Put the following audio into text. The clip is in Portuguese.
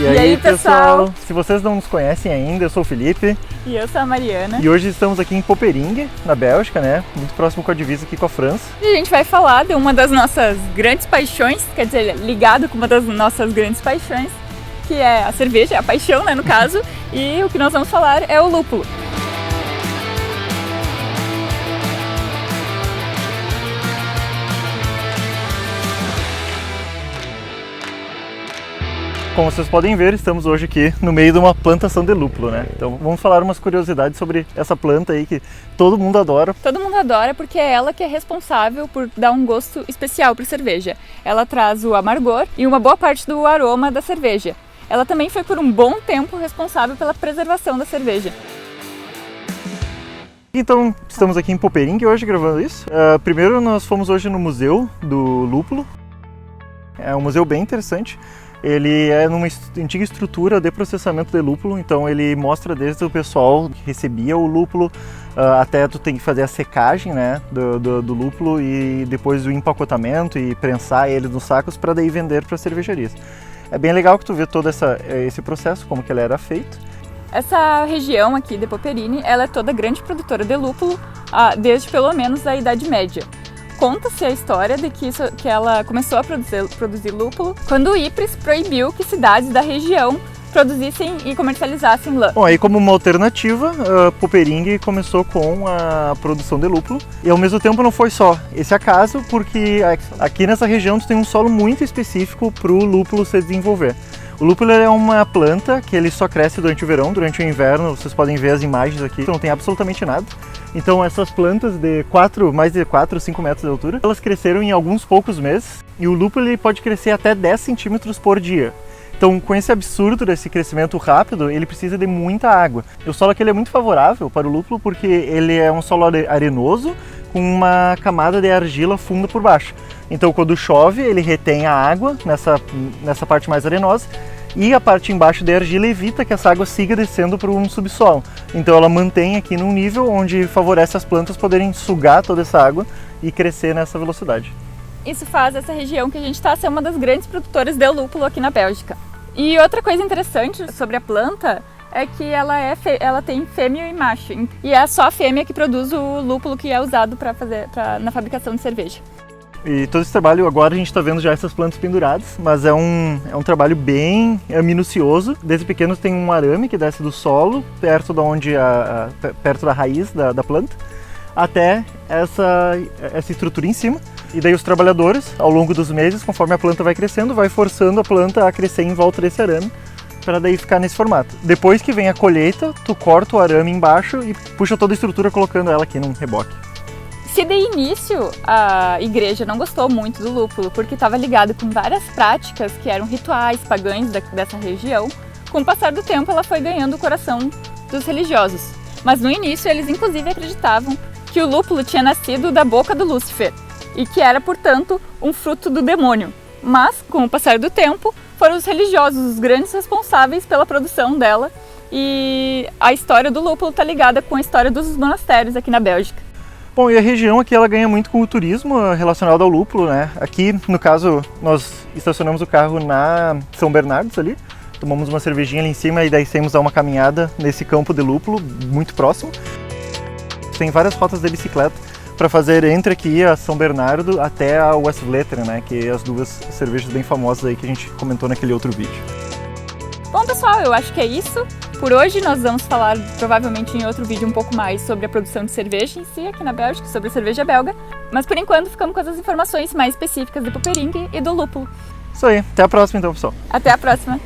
E aí, pessoal? Se vocês não nos conhecem ainda, eu sou o Felipe. E eu sou a Mariana. E hoje estamos aqui em Poperingue, na Bélgica, né? Muito próximo com a divisa aqui com a França. E a gente vai falar de uma das nossas grandes paixões, quer dizer, ligado com uma das nossas grandes paixões, que é a cerveja, a paixão, né, no caso. E o que nós vamos falar é o lúpulo. Como vocês podem ver, estamos hoje aqui no meio de uma plantação de lúpulo, né? Então vamos falar umas curiosidades sobre essa planta aí que todo mundo adora. Todo mundo adora porque é ela que é responsável por dar um gosto especial para a cerveja. Ela traz o amargor e uma boa parte do aroma da cerveja. Ela também foi por um bom tempo responsável pela preservação da cerveja. Então estamos aqui em Poperingue hoje gravando isso. Primeiro nós fomos hoje no Museu do Lúpulo. É um museu bem interessante. Ele é numa antiga estrutura de processamento de lúpulo, então ele mostra desde o pessoal que recebia o lúpulo até tu tem que fazer a secagem, né, do lúpulo e depois o empacotamento e prensar ele nos sacos para daí vender para cervejarias. É bem legal que tu vê todo esse processo, como que ele era feito. Essa região aqui de Poperingue, ela é toda grande produtora de lúpulo desde pelo menos a Idade Média. Conta-se a história de que ela começou a produzir lúpulo quando o Ypres proibiu que cidades da região produzissem e comercializassem lã. Bom, aí como uma alternativa, Poperingue começou com a produção de lúpulo e ao mesmo tempo não foi só esse acaso, porque aqui nessa região tu tem um solo muito específico para o lúpulo se desenvolver. O lúpulo é uma planta que ele só cresce durante o verão, durante o inverno, vocês podem ver as imagens aqui, não tem absolutamente nada. Então essas plantas de mais de 4 ou 5 metros de altura, elas cresceram em alguns poucos meses e o lúpulo ele pode crescer até 10 centímetros por dia. Então com esse absurdo desse crescimento rápido, ele precisa de muita água. E o solo aqui ele é muito favorável para o lúpulo porque ele é um solo arenoso com uma camada de argila funda por baixo. Então quando chove ele retém a água nessa parte mais arenosa e a parte embaixo da argila evita que essa água siga descendo para um subsolo. Então ela mantém aqui num nível onde favorece as plantas poderem sugar toda essa água e crescer nessa velocidade. Isso faz essa região que a gente está ser uma das grandes produtoras de lúpulo aqui na Bélgica. E outra coisa interessante sobre a planta é que ela tem fêmea e macho. E é só a fêmea que produz o lúpulo que é usado na fabricação de cerveja. E todo esse trabalho, agora a gente está vendo já essas plantas penduradas, mas é um trabalho bem minucioso. Desde pequeno tem um arame que desce do solo, perto da raiz da planta, até essa estrutura em cima. E daí os trabalhadores, ao longo dos meses, conforme a planta vai crescendo, vai forçando a planta a crescer em volta desse arame, para daí ficar nesse formato. Depois que vem a colheita, tu corta o arame embaixo e puxa toda a estrutura colocando ela aqui num reboque. Se de início a igreja não gostou muito do lúpulo porque estava ligado com várias práticas que eram rituais pagãos dessa região, com o passar do tempo ela foi ganhando o coração dos religiosos. Mas no início eles inclusive acreditavam que o lúpulo tinha nascido da boca do Lúcifer e que era, portanto, um fruto do demônio. Mas, com o passar do tempo, foram os religiosos os grandes responsáveis pela produção dela e a história do lúpulo está ligada com a história dos monastérios aqui na Bélgica. Bom, e a região aqui ela ganha muito com o turismo relacionado ao lúpulo, né? Aqui, no caso, nós estacionamos o carro na São Bernardos ali, tomamos uma cervejinha ali em cima e daí saímos dar uma caminhada nesse campo de lúpulo, muito próximo. Tem várias rotas de bicicleta para fazer entre aqui a São Bernardo até a Westvleteren, né? Que é as duas cervejas bem famosas aí que a gente comentou naquele outro vídeo. Bom, pessoal, eu acho que é isso. Por hoje nós vamos falar provavelmente em outro vídeo um pouco mais sobre a produção de cerveja em si aqui na Bélgica, sobre a cerveja belga. Mas por enquanto ficamos com as informações mais específicas do Poperingue e do lúpulo. Isso aí, até a próxima então, pessoal. Até a próxima!